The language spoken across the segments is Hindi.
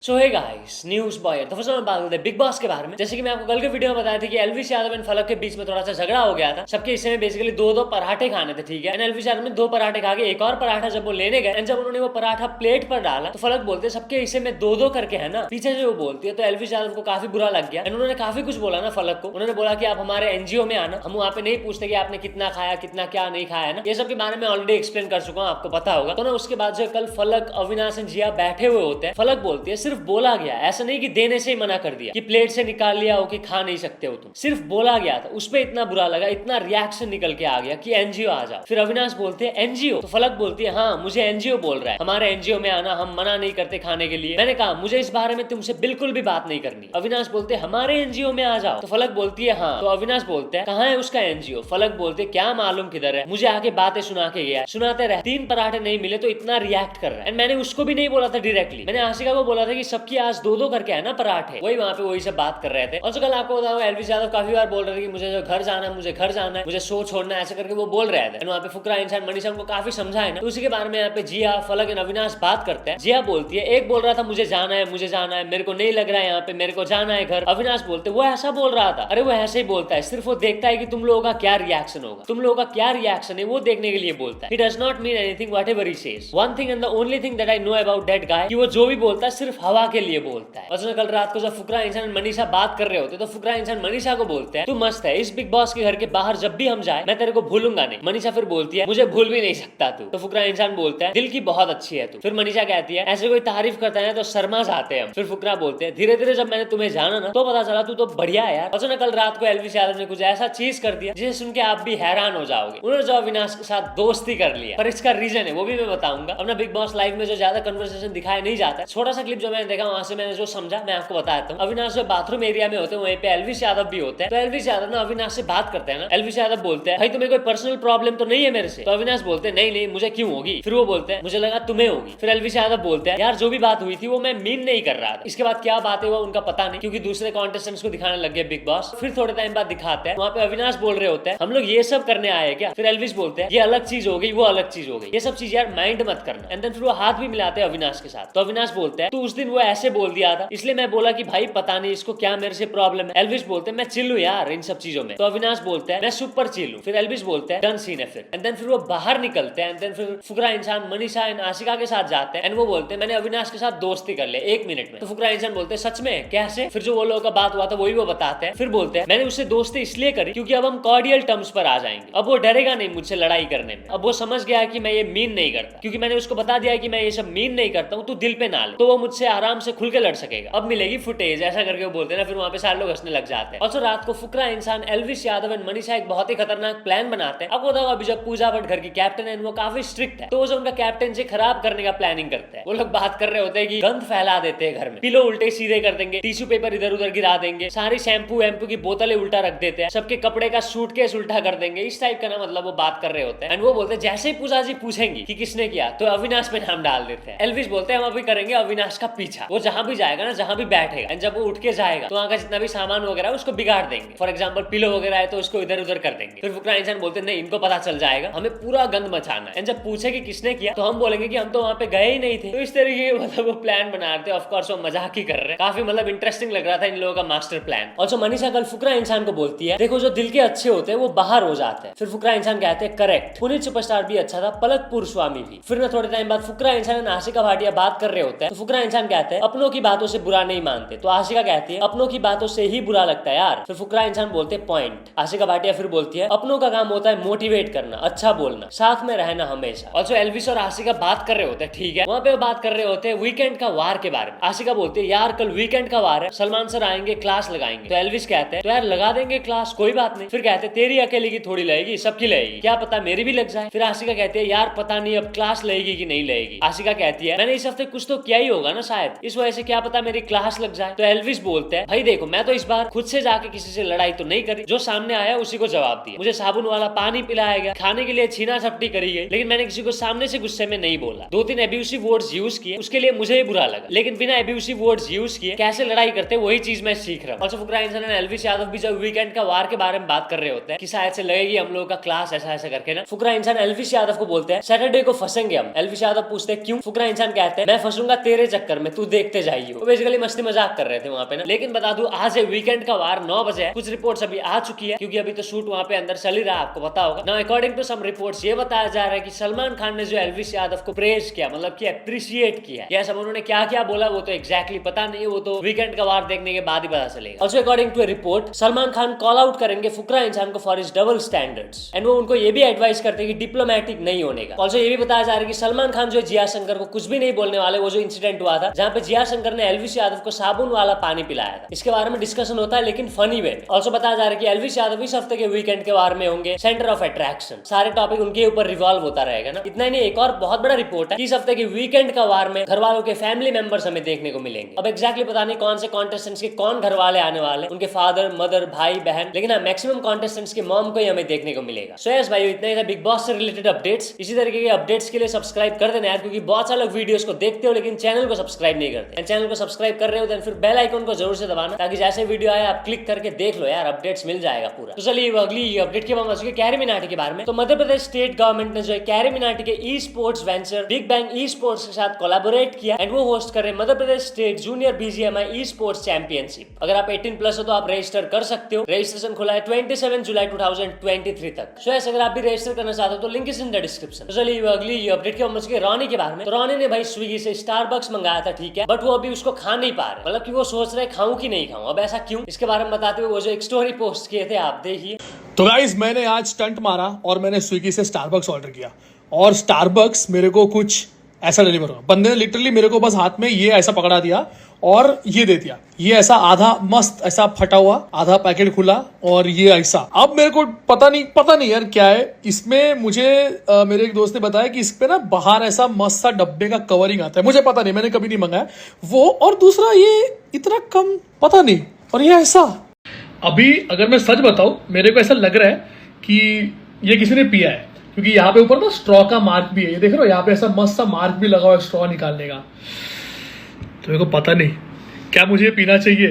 सो हे गाइस, न्यूज बॉय। तो फर्स्ट मैं बात करते हैं बिग बॉस के बारे में। जैसे कि मैं आपको कल के वीडियो में बताया था कि एलविश यादव एंड फलक के बीच में थोड़ा सा झगड़ा हो गया था। सबके हिस्से में बेसिकली दो पराठे खाने थे, ठीक है। एंड एलविश यादव ने 2 पराठे खा के एक और पराठा जब वो लेने गए एंड जब उन्होंने वो पराठा प्लेट पर डाला तो फलक बोलते सबके हिस्से में 2-2 करके है ना, पीछे से वो बोलती है। तो एलविश यादव को काफी बुरा लग गया एंड उन्होंने काफी कुछ बोला ना फलक को। उन्होंने बोला कि आप हमारे एनजीओ में आना, हम वहाँ पे नहीं पूछते कि आपने कितना खाया कितना क्या नहीं खाया ना। ये सब के बारे में ऑलरेडी एक्सप्लेन कर चुका हूँ, आपको पता होगा। तो ना उसके बाद जो कल फलक, अविनाश एंड जिया बैठे हुए होते हैं, फलक बोलती है सिर्फ बोला गया, ऐसा नहीं कि देने से ही मना कर दिया कि प्लेट से निकाल लिया हो कि खा नहीं सकते हो तुम, सिर्फ बोला गया था। उस पर इतना बुरा लगा, इतना रिएक्शन निकल के आ गया कि एनजीओ आ जाओ। फिर अविनाश बोलते हैं एनजीओ, तो फलक बोलती है हाँ मुझे एनजीओ बोल रहा है, हमारे एनजीओ में आना, हम मना नहीं करते खाने के लिए। मैंने कहा मुझे इस बारे में तुमसे बिल्कुल भी बात नहीं करनी। अविनाश बोलते हमारे एनजीओ में आ जाओ, तो फलक बोलती है हाँ। तो अविनाश बोलते हैं कहाँ है उसका एनजीओ। फलक बोलते क्या मालूम किधर है, मुझे आके बातें सुना के गया, सुनाते रहे। 3 पराठे नहीं मिले तो इतना रिएक्ट कर रहा है। एंड मैंने उसको भी नहीं बोला था डायरेक्टली, मैंने आशिका को बोला था कि सबकी आज 2-2 करके है ना पराठे, वही वहाँ पे वही सब बात कर रहे थे। और कल आपको बताऊं एलविश यादव काफी बार बोल रहे थे कि मुझे जो घर जाना है, मुझे घर जाना है, मुझे शो छोड़ना है, ऐसे करके वो बोल रहे थे। वहाँ पे फुकरा इंसान मनीषा उनको काफी समझाए ना। तो उसी के बारे में यहाँ पे जिया, फलक एंड अविनाश बात करते हैं। जिया बोलती है एक बोल रहा था मुझे जाना है, मुझे जाना है, मेरे को नहीं लग रहा है यहाँ पे, मेरे को जाना है घर। अविनाश बोलते वो ऐसा बोल रहा था। अरे वो ऐसे ही बोलता है, सिर्फ वो देखता है कि तुम लोगों का क्या रिएक्शन होगा, तुम लोगों का क्या रिएक्शन है वो देखने के लिए बोलता है। He does not mean anything whatever he says. One thing and the only thing that I know about that guy कि वो जो भी बोलता है सिर्फ हवा के लिए बोलता है। और कल रात को जब फुकरा इंसान मनीषा बात कर रहे होते तो फुकरा इंसान मनीषा को बोलते हैं तू मस्त है, इस बिग बॉस के घर के बाहर जब भी हम जाए मैं तेरे को भूलूंगा नहीं। मनीषा फिर बोलती है मुझे भूल भी नहीं सकता तू। तो फुकरा इंसान बोलता है दिल की बहुत अच्छी है तू। फिर मनीषा कहती है ऐसे कोई तारीफ करता है तो शर्मा जाते हैं हम। फिर फुकरा बोलते हैं धीरे धीरे जब मैंने तुम्हें जाना ना तो पता चला तू तो बढ़िया है यार। और कल रात को एलविश यादव ने कुछ ऐसा चीज कर दिया जिसे सुन के आप भी हैरान हो जाओगे। उन्होंने जो अविनाश के साथ दोस्ती कर लिया, पर इसका रीजन है वो भी मैं बताऊंगा। अपना बिग बॉस लाइव में जो ज्यादा कन्वर्सेशन दिखाया नहीं जाता, छोटा सा क्लिप जो मैंने देखा वहां से मैंने जो समझा मैं आपको बताता हूँ। अविनाश जो बाथरूम एरिया में होते हैं वहीं पे एलविश यादव भी होते हैं। तो एलविश यादव ना अविनाश से बात करते हैं ना, एलविश यादव बोलते हैं भाई तुम्हें कोई पर्सनल प्रॉब्लम तो नहीं है मेरे से। तो अविनाश बोलते हैं नहीं नहीं मुझे क्यों होगी। फिर वो बोलते हैं मुझे लगा तुम्हें होगी। फिर एलविश यादव बोलते हैं यार जो भी बात हुई थी वो मैं मीन नहीं कर रहा था। इसके बाद क्या बातें हुआ उनका पता नहीं, क्योंकि दूसरे कॉन्टेस्टेंट्स को दिखाने लग गए बिग बॉस। फिर थोड़े टाइम बाद दिखाते हैं वहाँ पे अविनाश बोल रहे होते हैं हम लोग ये सब करने आए क्या। फिर एलविश बोलते हैं ये अलग चीज हो गई, वो अलग चीज हो गई, ये सब चीज यार माइंड मत करना। एंड देन फिर वो हाथ भी मिलाते हैं अविनाश के साथ। तो अविनाश बोलते हैं तू उस दिन वो ऐसे बोल दिया था इसलिए मैं बोला कि भाई पता नहीं इसको क्या मेरे से प्रॉब्लम है। एलविश बोलते हैं मैं चिल हूं यार इन सब चीजों में। तो अविनाश बोलते हैं मैं सुपर चिल हूं। फिर एलविश बोलते हैं डन सीन है फिर। एंड देन फिर वो बाहर निकलते हैं। एंड देन फिर फुकरा इंसान मनीषा एंड आशिका के साथ जाते हैं एंड वो बोलते हैं मैंने अविनाश के साथ दोस्ती कर लिया 1 मिनट में। तो फुकरा इंसान बोलते हैं सच में कैसे। फिर जो वो लोगों का बात हुआ था वही वो बताते हैं। फिर बोलते हैं मैंने उससे दोस्ती इसलिए करी क्योंकि अब हम कॉर्डियल टर्म्स पर आ जाएंगे, अब वो डरेगा नहीं मुझसे लड़ाई करने में। अब वो समझ गया कि मैं ये मीन नहीं करता, क्योंकि मैंने उसको बता दिया कि मैं ये सब मीन नहीं करता हूँ, तू दिल पे ना ले, तो वो मुझसे आराम से खुल के लड़ सकेगा। अब मिलेगी फुटेज, ऐसा करके वो बोलते हैं ना। फिर वहाँ पे सारे लोग हंसने लग जाते हैं। और रात को फुकरा इंसान, एलविश यादव एंड मनीषा एक बहुत ही खतरनाक प्लान बनाते हैं। अब वो अभी जब पूजा भट्ट घर की कैप्टन है वो काफी स्ट्रिक्ट है, तो वो उनका कैप्टन से खराब करने का प्लानिंग करते हैं। वो लोग बात कर रहे होते हैं कि गंद फैला देते हैं घर में, पिलो उल्टे सीधे कर देंगे, टिश्यू पेपर इधर उधर गिरा देंगे, सारी शैम्पू वैम्पू की बोतलें उल्टा रख देते हैं, सबके कपड़े का सूटकेस उल्टा कर देंगे, इस टाइप का ना मतलब वो बात कर रहे होते हैं। एंड वो बोलते हैं जैसे ही पूजा जी पूछेंगी कि किसने किया तो अविनाश पे नाम डाल देते हैं। एलविश बोलते हैं हम अभी करेंगे अविनाश का पीछा, वो जहां भी जाएगा ना, जहां भी बैठेगा, एंड जब वो उठ के जाएगा तो वहां का जितना भी सामान वगैरह है उसको बिगाड़ देंगे। फॉर एग्जाम्पल पिलो वगैरह है तो उसको इधर उधर कर देंगे। फिर फुकरा इंसान बोलते नहीं इनको पता चल जाएगा, हमें पूरा गंद मचाना है। एंड जब पूछे कि किसने किया तो हम बोलेंगे कि हम तो वहां पे गए ही नहीं थे। तो इस तरीके के मतलब वो प्लान बना रहे थे। ऑफ कोर्स वो मजाक ही कर रहे हैं। काफी मतलब इंटरेस्टिंग लग रहा था इन लोगों का मास्टर प्लान। और जो मनीषा कल फुकरा इंसान को बोलती है देखो जो दिल के अच्छे होते हैं वो बाहर हो जाते हैं। फिर फुकरा इंसान कहते हैं करेक्ट, पुनीत सुपरस्टार भी अच्छा था, पलक पुरुषवामी भी। फिर ना थोड़े टाइम बाद फुकरा इंसान आशिका भाटिया बात कर रहे होते हैं। तो फुकरा इंसान कहते हैं अपनों की बातों से बुरा नहीं मानते। तो आशिका कहती है अपनों की बातों से ही बुरा लगता है यार। फिर फुकरा इंसान बोलते हैं पॉइंट। आशिका भाटिया फिर बोलती है अपनों का काम होता है मोटिवेट करना, अच्छा बोलना, साथ में रहना हमेशा। और जो एलविश और आशिका बात कर रहे होते हैं, ठीक है, वहाँ पे बात कर रहे होते हैं वीकेंड का वार के बारे में। आशिका बोलती है यार कल वीकेंड का वार है, सलमान सर आएंगे, क्लास लगाएंगे। तो एलविश कहते हैं तो यार लगा देंगे क्लास, कोई बात नहीं। फिर कहते हैं तेरी अकेले की थोड़ी लगेगी, सबकी लगेगी, क्या पता मेरी भी लग जाए। फिर आशिका कहती है यार पता नहीं अब क्लास लगेगी कि नहीं लगेगी। आशिका कहती है मैंने इस हफ्ते कुछ तो किया ही होगा ना शायद, इस वजह से क्या पता मेरी क्लास लग जाए। तो एलविश बोलते हैं भाई देखो मैं तो इस बार खुद से जाके किसी से लड़ाई तो नहीं करी, जो सामने आया उसी को जवाब दिया। मुझे साबुन वाला पानी पिलाया गया, खाने के लिए छीना झपटी करी गई, लेकिन मैंने किसी को सामने से गुस्से में नहीं बोला। 2-3 एब्यूसिव वर्ड्स यूज किए, उसके लिए मुझे ही बुरा लगा, लेकिन बिना एब्यूसिव वर्ड्स यूज किए कैसे लड़ाई करते वही चीज मैं सीख रहा हूँ। और फुकरा इंसान और एलविश यादव भी जब वीकेंड का वार के बारे में बात कर रहे होते हैं कि शायद से लगेगी हम लोगों का क्लास ऐसा ऐसा करके ना, फुकरा इंसान एलविश यादव को बोलते हैं सैटरडे को फंसेंगे हम। एलविश यादव पूछते हैं क्यों। फुकरा इंसान कहते हैं मैं फंसूंगा तेरे चक्कर में, में, तू देखते जाइए। वो बेसिकली मस्ती मजाक कर रहे थे वहाँ पे ना। लेकिन बता दूं आज है वीकेंड का वार, 9 बजे है। कुछ रिपोर्ट्स अभी आ चुकी है क्योंकि अभी तो शूट वहाँ पे अंदर चल ही रहा है, आपको पता होगा ना। अकॉर्डिंग टू सम रिपोर्ट्स ये बताया जा रहा है कि सलमान खान ने जो एल्विश यादव को प्रेज किया, मतलब कि अप्रिशिएट किया, यह सब उन्होंने क्या क्या बोला वो तो एग्जैक्टली पता नहीं है, वो तो वीकेंड का वार देखने के बाद ही पता चलेगा। Also according to report Salman Khan call out करेंगे फुकरा इंसान को for his double standards and वो उनको ये भी एडवाइस करते हैं कि डिप्लोमेटिक नहीं होने का। ऑल्सो ये भी बताया जा रहा है कि सलमान खान जो जिया शंकर को कुछ भी नहीं बोलने वाले। वो जो इंसिडेंट हुआ था जहाँ पे जिया शंकर ने एल्विश यादव को साबुन वाला पानी पिलाया था, इसके बारे में डिस्कशन होता है लेकिन फनी वे में। ऑल्सो बताया जा रहा है कि एल्विश यादव इस हफ्ते के वीकेंड के वार में होंगे सेंटर ऑफ अट्रैक्शन, सारे टॉपिक उनके ऊपर रिवॉल्व होता रहेगा ना। इतना ही नहीं, एक और बहुत बड़ा रिपोर्ट है कि इस हफ्ते के वीकेंड का वार में घर वालों के फैमिली मेंबर्स हमें देखने को मिलेंगे। अब एक्जैक्टली पता नहीं कौन से कॉन्टेस्टेंट्स के कौन घर वाले आने वाले, उनके फादर मदर भाई बहन, लेकिन हाँ मैक्सिमम कॉन्टेस्टेंट्स की मॉम को ही हमें देखने को मिलेगा। सो यस भाई, इतना ही था बिग बॉस से रिलेटेड अपडेट्स। इसी तरीके के अपडेट्स के लिए सब्सक्राइब कर देना यार, क्योंकि बहुत सारे लोग वीडियोस को देखते हो लेकिन चैनल को सब्सक्राइब नहीं करते। चैनल को सब्सक्राइब कर रहे हो तो फिर बेल आइकन को जरूर से दबाना, ताकि जैसे वीडियो आए आप क्लिक करके देख लो यार, अपडेट्स मिल जाएगा पूरा। तो चलिए अगली अपडेट के बाद कैरी मिनाटी के बारे में। तो मध्य प्रदेश स्टेट गवर्नमेंट ने जो है कैरी मिनाटी के esports venture Big Bang esports के साथ कोलैबोरेट किया एंड वो होस्ट कर रहे Madhya Pradesh state junior BGMI esports championship. अगर आप 18 प्लस हो तो आप रजिस्टर कर सकते हो। रजिस्ट्रेशन खुला है 27 जुलाई 2023 तक। सो अगर आप भी रजिस्टर करना चाहते हो तो link is in the description. तो चलिए अगली अपडेट के बाद रॉनी के बारे में। तो रॉनी ने भाई स्विगी से स्टारबक्स मंगाया था, ठीक है, बट वो अभी उसको खा नहीं पा रहे, मतलब कि वो सोच रहे खाऊं कि नहीं खाऊं। अब ऐसा क्यों, इसके बारे में बताते हुए वो जो एक स्टोरी पोस्ट किए थे आप देखिए। तो गाइज मैंने आज स्टंट मारा और मैंने स्विगी से स्टारबक्स ऑर्डर किया और स्टारबक्स मेरे को कुछ ऐसा डिलीवर हुआ। बंदे ने लिटरली मेरे को बस हाथ में ये ऐसा पकड़ा दिया और ये दे दिया, ये ऐसा आधा मस्त ऐसा फटा हुआ आधा पैकेट खुला और ये ऐसा। अब मेरे को पता नहीं यार क्या है इसमें। मुझे मेरे एक दोस्त ने बताया कि इस पे ना बाहर ऐसा मस्त सा डब्बे का कवरिंग आता है, मुझे पता नहीं, मैंने कभी नहीं मंगाया वो। और दूसरा ये इतना कम पता नहीं, और ये ऐसा। अभी अगर मैं सच बताऊं मेरे को ऐसा लग रहा है कि ये किसी ने पिया है, क्योंकि यहाँ पे ऊपर ना स्ट्रॉ का मार्क भी है, ये देख रहे हो, यहाँ पे ऐसा मस्त सा मार्क भी लगा हुआ है स्ट्रॉ निकालने का। तो मेरे को पता नहीं क्या मुझे पीना चाहिए,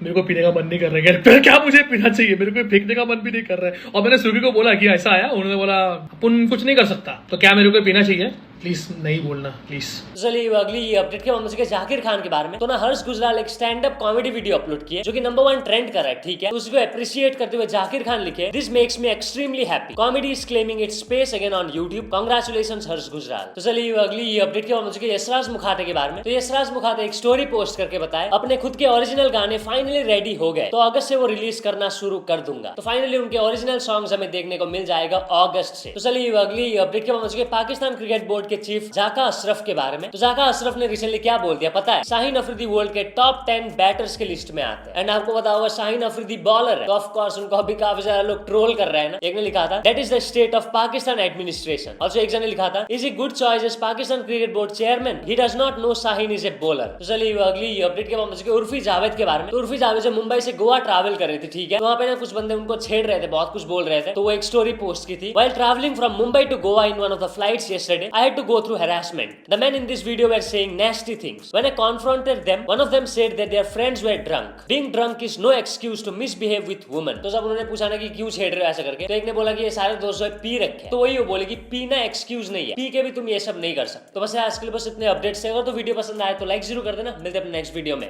मेरे को पीने का मन नहीं कर रहा है, क्या मुझे पीना चाहिए, मेरे को फेंकने का मन भी नहीं कर रहा है। और मैंने स्विगी को बोला कि ऐसा आया, उन्होंने बोला अपन कुछ नहीं कर सकता, तो क्या मेरे को पीना चाहिए, प्लीज नहीं बोलना प्लीज। चलिए अगली अपडेट के बाद जाकिर खान के बारे में। तो ना हर्ष गुजराल एक stand up comedy video upload किया जो कि नंबर 1 ट्रेंड कर रहा है, ठीक है। तो उसको अप्रिशिएट करते हुए जाकिर खान लिखे, this makes me extremely happy, comedy is claiming its space again on YouTube, congratulations Harsh Gujral. तो चलिए अगली अपडेट के बाद यशराज मुखाते के बारे में। तो यशराज मुखाते एक स्टोरी पोस्ट करके बताया अपने खुद के ओरिजिनल गाने फाइनली रेडी हो गए, तो अगस्त से वो रिलीज करना शुरू कर दूंगा। तो फाइनली उनके ओरिजिनल सॉन्ग्स हमें देखने को मिल जाएगा अगस्त से। तो चलिए अगली अपडेट के बाद पाकिस्तान क्रिकेट बोर्ड के चीफ जाका अशरफ के बारे में। तो जाका अशरफ ने रिसेंटली क्या बोल दिया पता है, शाहीन अफरीदी वर्ल्ड के टॉप 10 बैटर्स के लिस्ट में आते हैं। एंड आपको पता होगा शाहीन अफरीदी बॉलर है, तो ऑफ कोर्स उनको अभी काफी ज्यादा लोग ट्रोल कर रहे हैं ना। एक ने लिखा था that is the state of Pakistan administration. Also एक जन ने लिखा था is a good choice as Pakistan cricket board chairman, he does not know Shaheen is a bowler. तो चलिए अगली अपडेट के बाद उर्फी जावेद के बारे में। तो उर्फी जावेद जो मुंबई से गोवा ट्रैवल कर रहे थे, ठीक है, तो वहाँ पे ना कुछ बंदे उनको छेड़ रहे थे, बहुत कुछ बोल रहे थे। तो वो एक स्टोरी पोस्ट की थी, while travelling from Mumbai to Goa in one of the flights yesterday, I had to go through harassment. The men in this video were saying nasty things. When I confronted them, one of them said that their friends were drunk. Being drunk is no excuse to misbehave with women. तो जब उन्होंने पूछा ना कि क्यों छेड़ रहे हो ऐसा करके, तो एक ने बोला कि ये सारे दोस्त जो है पी रखे, तो वही वो बोले कि पीना एक्सक्यूज नहीं है, पी के भी तुम ये सब नहीं कर सकते। तो बस आज के लिए बस इतने अपडेट्स हैं। अगर तो वीडियो पसंद आए तो लाइक जरूर कर देना। मिलते हैं अपने नेक्स्ट वीडियो में।